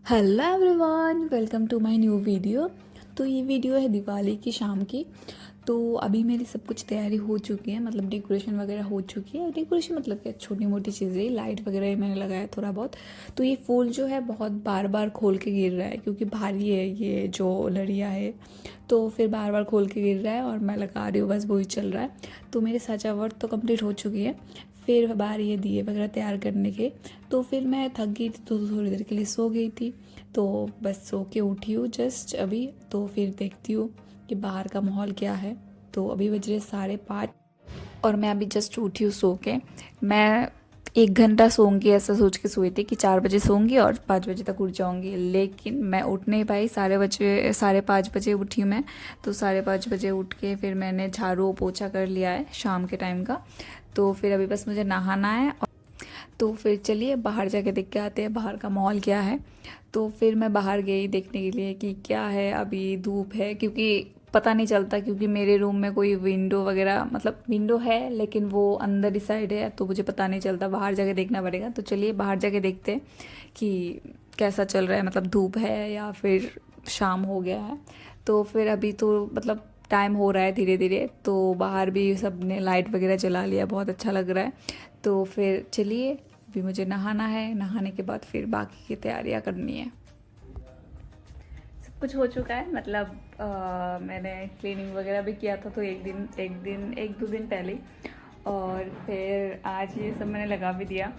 Hello everyone, welcome to my new video. तो ये video है दिवाली की शाम की। तो अभी मेरी सब कुछ तैयारी हो चुकी है, मतलब डेकोरेशन वगैरह हो चुकी है। डेकोरेशन मतलब क्या, छोटी मोटी चीज़ें, लाइट वगैरह ही मैंने लगाया थोड़ा बहुत। तो ये फूल जो है बहुत बार बार खोल के गिर रहा है क्योंकि भारी है ये जो लड़िया है। तो फिर बार बार खोल के गिर रहा है और मैं लगा रही हूँ, बस वही चल रहा है। तो मेरी सजावट तो कंप्लीट हो चुकी है। फिर बारी है दिए वगैरह तैयार करने के। तो फिर मैं थक गई थी तो थोड़ी देर के लिए सो गई थी। तो बस सो के उठी हूँ जस्ट अभी। तो फिर देखती हूँ कि बाहर का माहौल क्या है। तो अभी बज रहे 5:30 और मैं अभी जस्ट उठी हूँ सो के। मैं 1 घंटा सोऊंगी ऐसा सोच के सोई थी कि 4 बजे सोऊंगी और 5 बजे तक उठ जाऊंगी, लेकिन मैं उठ नहीं पाई। 5:30 बजे उठी मैं। तो 5:30 बजे उठ के फिर मैंने झाड़ू पोछा कर लिया है शाम के टाइम का। तो फिर अभी बस मुझे नहाना है। तो फिर चलिए बाहर जाके देख के आते हैं बाहर का माहौल क्या है। तो फिर मैं बाहर गई देखने के लिए कि क्या है। अभी धूप है क्योंकि पता नहीं चलता, क्योंकि मेरे रूम में कोई विंडो वगैरह, मतलब विंडो है लेकिन वो अंदर ही साइड है, तो मुझे पता नहीं चलता। बाहर जाके देखना पड़ेगा। तो चलिए बाहर जाके देखते हैं कि कैसा चल रहा है, मतलब धूप है या फिर शाम हो गया है। तो फिर अभी तो मतलब टाइम हो रहा है धीरे धीरे। तो बाहर भी सब ने लाइट वगैरह जला लिया, बहुत अच्छा लग रहा है। तो फिर चलिए, अभी मुझे नहाना है। नहाने के बाद फिर बाकी की तैयारियां करनी है। सब कुछ हो चुका है, मतलब मैंने क्लीनिंग वगैरह भी किया था तो एक दो दिन पहले। और फिर आज ये सब मैंने लगा भी दिया।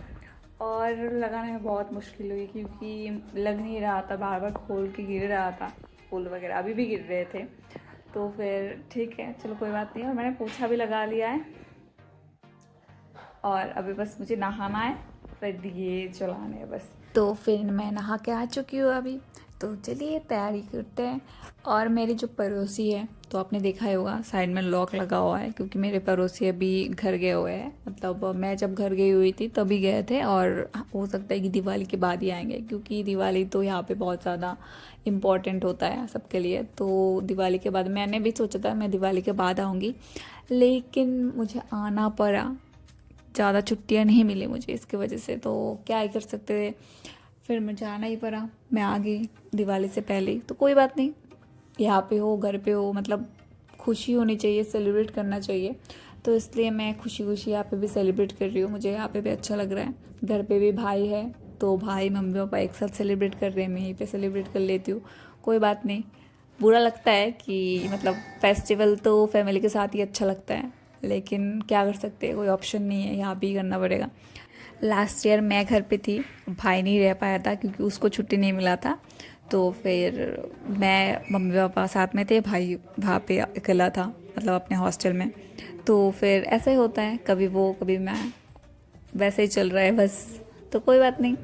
और लगाने में बहुत मुश्किल हुई क्योंकि लग नहीं रहा था, बार बार खोल के गिर रहा था फूल वगैरह, अभी भी गिर रहे थे। तो फिर ठीक है, चलो कोई बात नहीं। और मैंने पोछा भी लगा लिया है और अभी बस मुझे नहाना है, फिर दिए जलाने हैं बस। तो फिर मैं नहा के आ चुकी हूँ अभी। तो चलिए तैयारी करते हैं। और मेरी जो पड़ोसी है, तो आपने देखा ही होगा साइड में लॉक लगा हुआ है क्योंकि मेरे पड़ोसी अभी घर गए हुए हैं। मतलब मैं जब घर गई हुई थी तभी गए थे, और हो सकता है कि दिवाली के बाद ही आएंगे क्योंकि दिवाली तो यहाँ पे बहुत ज़्यादा इम्पॉर्टेंट होता है सबके लिए। तो दिवाली के बाद मैंने भी सोचा था मैं दिवाली के बाद आऊँगी, लेकिन मुझे आना पड़ा। ज़्यादा छुट्टियां नहीं मिली मुझे इसकी वजह से, तो क्या ही कर सकते थे। फिर मुझे आना ही पड़ा, मैं आ गई दिवाली से पहले ही। तो कोई बात नहीं, यहाँ पे हो घर पे हो, मतलब खुशी होनी चाहिए, सेलिब्रेट करना चाहिए। तो इसलिए मैं खुशी खुशी यहाँ पे भी सेलिब्रेट कर रही हूँ। मुझे यहाँ पे भी अच्छा लग रहा है। घर पे भी भाई है, तो भाई मम्मी पापा एक साथ सेलिब्रेट कर रहे हैं, मैं यहीं पे सेलिब्रेट कर लेती हूँ। कोई बात नहीं। बुरा लगता है कि मतलब फेस्टिवल तो फैमिली के साथ ही अच्छा लगता है, लेकिन क्या कर सकते हैं, कोई ऑप्शन नहीं है, यहाँ भी करना पड़ेगा। लास्ट ईयर मैं घर पे थी, भाई नहीं रह पाया था क्योंकि उसको छुट्टी नहीं मिला था। तो फिर मैं मम्मी पापा साथ में थे, भाई वहाँ पे अकेला था, मतलब अपने हॉस्टल में। तो फिर ऐसा ही होता है, कभी वो कभी मैं, वैसे ही चल रहा है बस। तो कोई बात नहीं,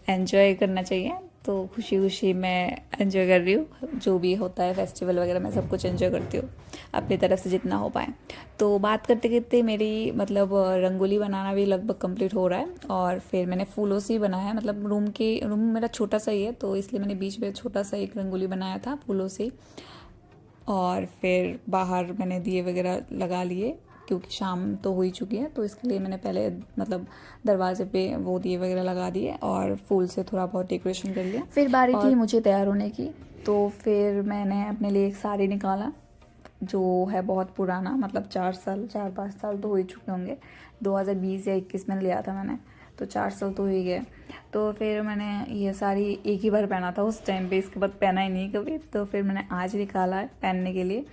एंजॉय करना चाहिए। तो खुशी खुशी मैं एंजॉय कर रही हूँ, जो भी होता है फेस्टिवल वगैरह मैं सब कुछ एंजॉय करती हूँ अपनी तरफ से जितना हो पाए। तो बात करते करते मेरी मतलब रंगोली बनाना भी लगभग कंप्लीट हो रहा है। और फिर मैंने फूलों से ही बनाया है, मतलब रूम मेरा छोटा सा ही है तो इसलिए मैंने बीच में छोटा सा एक रंगोली बनाया था फूलों से ही। और फिर बाहर मैंने दिए वगैरह लगा लिए क्योंकि शाम तो हो ही चुकी है, तो इसके लिए मैंने पहले मतलब दरवाजे पे वो दिए वगैरह लगा दिए और फूल से थोड़ा बहुत डेकोरेशन कर लिया। फिर बारी थी मुझे तैयार होने की। तो फिर मैंने अपने लिए एक साड़ी निकाला जो है बहुत पुराना, मतलब 4 5 साल तो हो ही चुके होंगे। 2020 या 21 में लिया था मैंने, तो 4 साल तो हो ही गए। तो फिर मैंने ये साड़ी एक ही बार पहना था उस टाइम पे, इसके बाद पहना ही नहीं कभी। तो फिर मैंने आज निकाला है पहनने के लिए।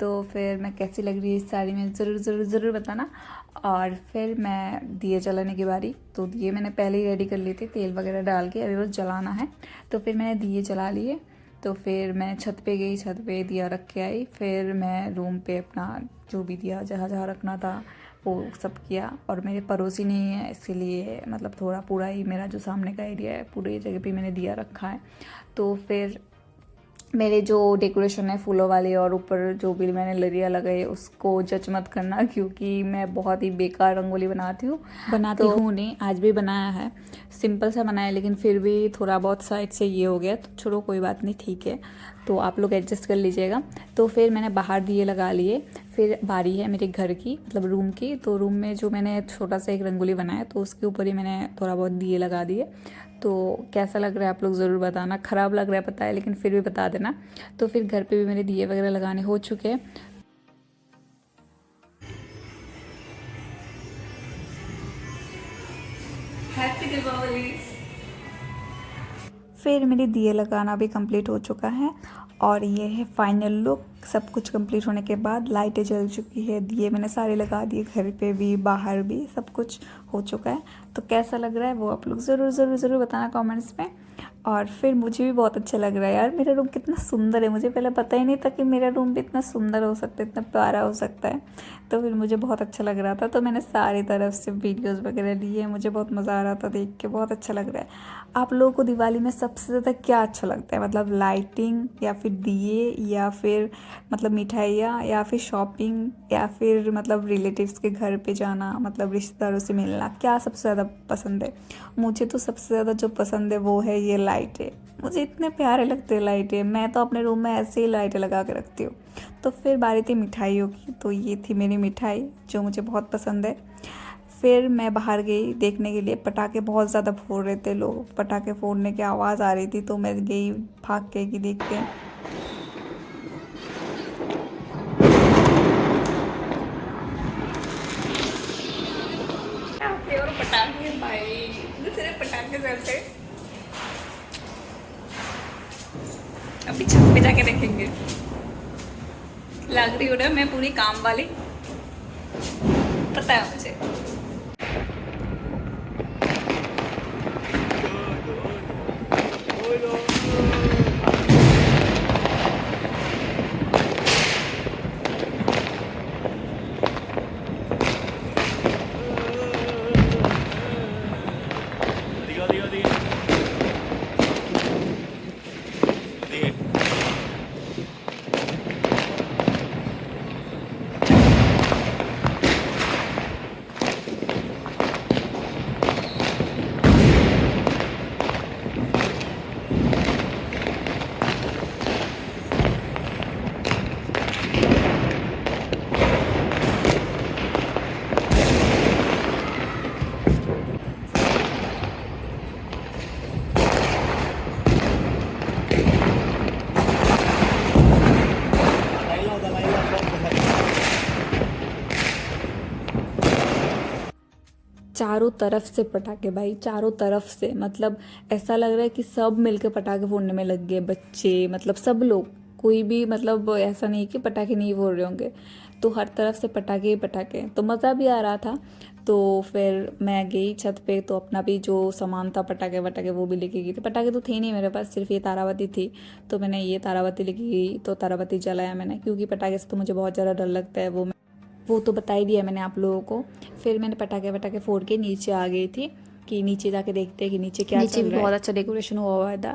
तो फिर मैं कैसी लग रही है इस साड़ी में ज़रूर ज़रूर ज़रूर बताना। और फिर मैं दिए जलाने की बारी। तो दिए मैंने पहले ही रेडी कर लिए थे तेल वगैरह डाल के, अभी बस जलाना है। तो फिर मैंने दिए जला लिए। तो फिर मैं छत पे गई, छत पे दिया रख के आई। फिर मैं रूम पे अपना जो भी दिया जहाँ जहाँ रखना था वो सब किया। और मेरे पड़ोसी नहीं है इसीलिए मतलब थोड़ा पूरा ही मेरा जो सामने का एरिया है पूरे जगह पे मैंने दिया रखा है। तो फिर मेरे जो डेकोरेशन है फूलों वाली और ऊपर जो भी मैंने लड़ियाँ लगाई उसको जज मत करना क्योंकि मैं बहुत ही बेकार रंगोली बनाती तो हूँ नहीं, आज भी बनाया है, सिंपल सा बनाया, लेकिन फिर भी थोड़ा बहुत साइड से ये हो गया, तो छोड़ो कोई बात नहीं, ठीक है। तो आप लोग एडजस्ट कर लीजिएगा। तो फिर मैंने बाहर दिए लगा लिए। फिर बारी है मेरे घर की, मतलब रूम की। तो रूम में जो मैंने छोटा सा एक रंगोली बनाया तो उसके ऊपर ही मैंने थोड़ा बहुत दिए लगा दिए। तो कैसा लग रहा है आप लोग ज़रूर बताना। ख़राब लग रहा है पता है, लेकिन फिर भी बता देना। तो फिर घर पे भी मेरे दिए वगैरह लगाने हो चुके हैं। हैप्पी दीपावली। फिर मेरी दिए लगाना भी कंप्लीट हो चुका है और ये है फाइनल लुक। सब कुछ कंप्लीट होने के बाद लाइटें जल चुकी है, दिए मैंने सारे लगा दिए, घर पे भी बाहर भी सब कुछ हो चुका है। तो कैसा लग रहा है वो आप लोग ज़रूर ज़रूर ज़रूर बताना कमेंट्स में। और फिर मुझे भी बहुत अच्छा लग रहा है यार, मेरा रूम कितना सुंदर है। मुझे पहले पता ही नहीं था कि मेरा रूम भी इतना सुंदर हो सकता है, इतना प्यारा हो सकता है। तो फिर मुझे बहुत अच्छा लग रहा था, तो मैंने सारी तरफ से वीडियोस वगैरह लिए। मुझे बहुत मज़ा आ रहा था देख के, बहुत अच्छा लग रहा है। आप लोगों को दिवाली में सबसे ज़्यादा क्या अच्छा लगता है? मतलब लाइटिंग या फिर दिए या फिर मतलब मिठाइयाँ या फिर शॉपिंग या फिर मतलब रिलेटिव्स के घर पे जाना, मतलब रिश्तेदारों से मिलना, क्या सबसे ज़्यादा पसंद है? मुझे तो सबसे ज़्यादा जो पसंद है वो है ये लाइटें। मुझे इतने प्यारे लगते हैं लाइटें, मैं तो अपने रूम में ऐसे ही लाइटें लगा के रखती हूँ। तो फिर बारी थी मिठाइयों की, तो ये थी मेरी मिठाई जो मुझे बहुत पसंद है। फिर मैं बाहर गई देखने के लिए, पटाखे बहुत ज़्यादा फोड़ रहे थे लोग, पटाखे फोड़ने की आवाज़ आ रही थी, तो मैं गई भाग के कि देखते हैं। पटाखे और पटाखे भाई, दूसरे पटाखे जैसे अभी छत पे जाके देखेंगे। लग रही हो ना मैं पूरी काम वाली, पता है मुझे। Digo, digo, digo. Digo. Dalaila, चारों तरफ से पटाखे भाई, चारों तरफ से, मतलब ऐसा लग रहा है कि सब मिलकर पटाखे फोड़ने में लग गए, बच्चे मतलब सब लोग। कोई भी मतलब ऐसा नहीं कि पटाखे नहीं फोड़ रहे होंगे। तो हर तरफ से पटाखे ही पटाखे, तो मज़ा भी आ रहा था। तो फिर मैं गई छत पे, तो अपना भी जो सामान था पटाखे वटाखे वो भी लेके गई थी। पटाखे तो थे नहीं मेरे पास, सिर्फ ये ताराबाती थी। तो मैंने ये ताराबाती लेके गई, तो ताराबाती जलाया मैंने, क्योंकि पटाखे से तो मुझे बहुत ज़्यादा डर लगता है। वो तो बता ही दिया मैंने आप लोगों को। फिर मैंने पटाखे वटाखे फोड़ के नीचे आ गई थी कि नीचे जाके देखते हैं कि नीचे क्या नीचे भी बहुत अच्छा डेकोरेशन हुआ हुआ था,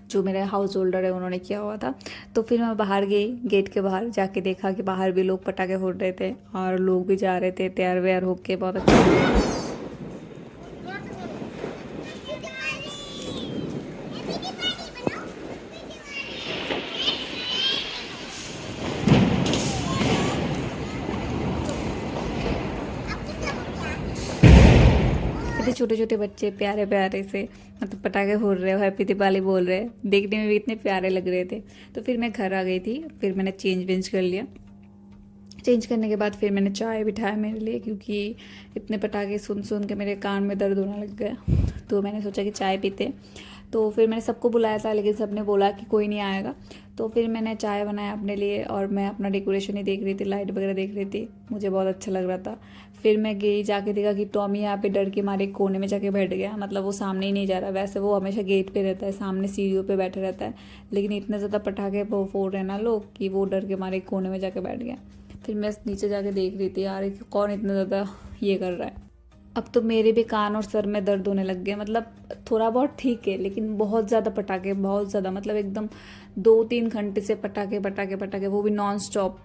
जो मेरे हाउस होल्डर है उन्होंने किया हुआ था। तो फिर मैं बाहर गई, गेट के बाहर जाके देखा कि बाहर भी लोग पटाखे फोड़ रहे थे और लोग भी जा रहे थे तैयार व्यार होके, बहुत अच्छा। इतने छोटे छोटे बच्चे प्यारे प्यारे से मतलब पटाखे फोड़ रहे हो, हैप्पी दिवाली बोल रहे हैं, देखने में भी इतने प्यारे लग रहे थे। तो फिर मैं घर आ गई थी, फिर मैंने चेंज वेंज कर लिया। चेंज करने के बाद फिर मैंने चाय बिठाया मेरे लिए, क्योंकि इतने पटाखे सुन सुन के मेरे कान में दर्द होने लग गया। तो मैंने सोचा कि चाय पीते। तो फिर मैंने सबको बुलाया था, लेकिन सबने बोला कि कोई नहीं आएगा। तो फिर मैंने चाय बनाया अपने लिए और मैं अपना डेकोरेशन ही देख रही थी, लाइट वगैरह देख रही थी, मुझे बहुत अच्छा लग रहा था। फिर मैं गई, जाके देखा कि टॉमी यहाँ पे डर के मारे कोने में जाके बैठ गया। मतलब वो सामने ही नहीं जा रहा, वैसे वो हमेशा गेट पे रहता है, सामने सीढ़ियों पे बैठा रहता है, लेकिन इतने ज़्यादा पटाखे वो फोड़ रहे हैं ना लोग कि वो डर के मारे कोने में जाके बैठ गया। फिर मैं नीचे जाके देख रही थी यार कि कौन इतना ज़्यादा ये कर रहा है। अब तो मेरे भी कान और सर में दर्द होने लग गए। मतलब थोड़ा बहुत ठीक है, लेकिन बहुत ज़्यादा पटाखे, बहुत ज़्यादा, मतलब एकदम 2-3 घंटे से पटाखे पटाखे पटाखे, वो भी नॉन स्टॉप।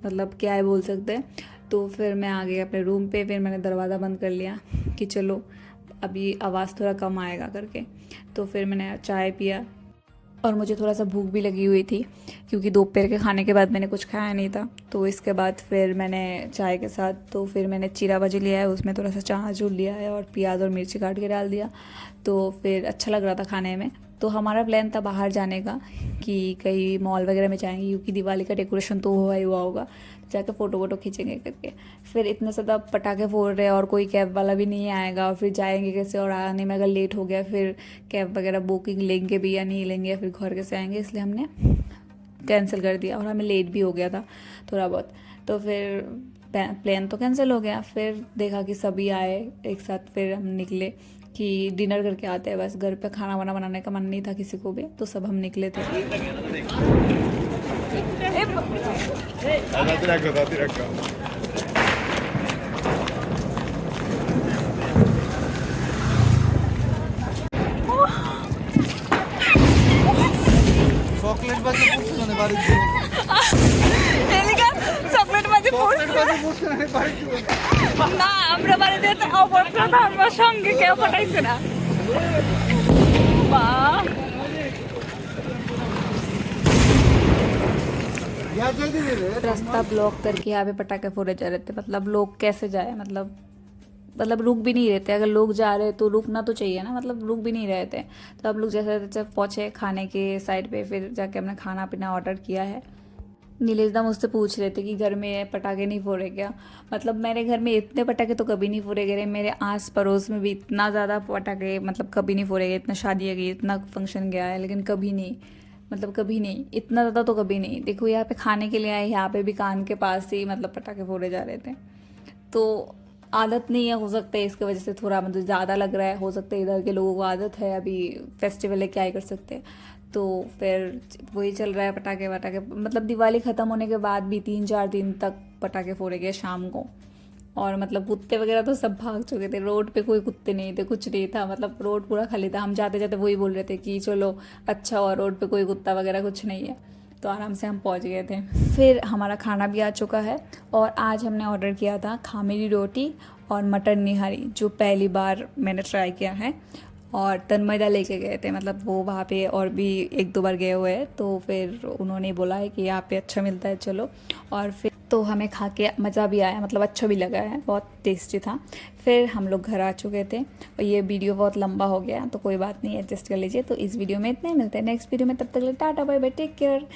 मतलब क्या है बोल सकते हैं। तो फिर मैं आ गई अपने रूम पे, फिर मैंने दरवाज़ा बंद कर लिया कि चलो अभी आवाज़ थोड़ा कम आएगा करके। तो फिर मैंने चाय पिया। और मुझे थोड़ा सा भूख भी लगी हुई थी क्योंकि दोपहर के खाने के बाद मैंने कुछ खाया नहीं था। तो इसके बाद फिर मैंने चाय के साथ तो फिर मैंने चीरा भाजी लिया है, उसमें थोड़ा सा चनाचूर लिया है और प्याज और मिर्ची काट के डाल दिया। तो फिर अच्छा लग रहा था खाने में। तो हमारा प्लान था बाहर जाने का कि कहीं मॉल वगैरह में जाएंगे क्योंकि दिवाली का डेकोरेशन तो हुआ ही हुआ होगा, जाकर फ़ोटो वोटो खींचेंगे करके। फिर इतने ज़्यादा पटाखे फोड़ रहे हैं और कोई कैब वाला भी नहीं आएगा और फिर जाएंगे कैसे, और आने में अगर लेट हो गया फिर कैब वगैरह बुकिंग लेंगे भी या नहीं लेंगे या फिर घर कैसे आएंगे, इसलिए हमने कैंसिल कर दिया और हमें लेट भी हो गया था थोड़ा बहुत। तो फिर प्लान तो कैंसिल हो गया। फिर देखा कि सभी आए एक साथ, फिर हम निकले कि डिनर करके आते हैं, बस घर पे खाना वाना बनाने का मन नहीं था किसी को भी, तो सब हम निकले थे। Dati ragga. চকলেট বাজি পড়ছে মানে বাড়ির জন্য চকলেট বাজি চকলেট বাজি পড়ছে মানে বাড়ির জন্য না, আমরা বাড়িতে অবস্থা আমার সঙ্গে কেউ পাঠাইছে না। বাহ, ইয়া জলদি দে রে रास्ता ब्लॉक करके यहाँ पे पटाखे फोड़े जा रहे थे। मतलब लोग कैसे जाए, मतलब रुक भी नहीं रहे थे। अगर लोग जा रहे तो रुकना तो चाहिए ना, मतलब रुक भी नहीं रहे थे। तो हम लोग जैसे जैसे पहुँचे खाने के साइड पे, फिर जाके हमने खाना पीना ऑर्डर किया है। नीलेश दा मुझसे पूछ रहे थे कि घर में पटाखे नहीं फोड़े क्या। मतलब मेरे घर में इतने पटाखे तो कभी नहीं फोड़े गए, मेरे आस पड़ोस में भी इतना ज़्यादा पटाखे मतलब कभी नहीं फोड़े गए। इतना शादी गई, इतना फंक्शन गया है, लेकिन कभी नहीं, मतलब कभी नहीं, इतना ज़्यादा तो कभी नहीं। देखो यहाँ पे खाने के लिए आए, यहाँ पे भी कान के पास ही मतलब पटाखे फोड़े जा रहे थे। तो आदत नहीं है, हो सकता है इसकी वजह से थोड़ा मतलब ज़्यादा लग रहा है, हो सकता है इधर के लोगों को आदत है, अभी फेस्टिवल है क्या ही कर सकते हैं। तो फिर वही चल रहा है, पटाखे वटाखे। मतलब दिवाली ख़त्म होने के बाद भी 3-4 दिन तक पटाखे फोड़े गए शाम को। और मतलब कुत्ते वगैरह तो सब भाग चुके थे, रोड पे कोई कुत्ते नहीं थे, कुछ नहीं था, मतलब रोड पूरा खाली था। हम जाते जाते वही बोल रहे थे कि चलो अच्छा हुआ रोड पे कोई कुत्ता वगैरह कुछ नहीं है, तो आराम से हम पहुंच गए थे। फिर हमारा खाना भी आ चुका है और आज हमने ऑर्डर किया था खामेरी रोटी और मटर निहारी, जो पहली बार मैंने ट्राई किया है। और तन्मयदा लेके गए थे, मतलब वो वहाँ पे और भी 1-2 बार गए हुए हैं, तो फिर उन्होंने बोला है कि यहाँ पे अच्छा मिलता है चलो। और फिर तो हमें खा के मज़ा भी आया, मतलब अच्छा भी लगा है, बहुत टेस्टी था। फिर हम लोग घर आ चुके थे और ये वीडियो बहुत लंबा हो गया, तो कोई बात नहीं, एडजस्ट कर लीजिए। तो इस वीडियो में इतने, मिलते हैं नेक्स्ट वीडियो में, तब तक के लिए tata bye bye, take care.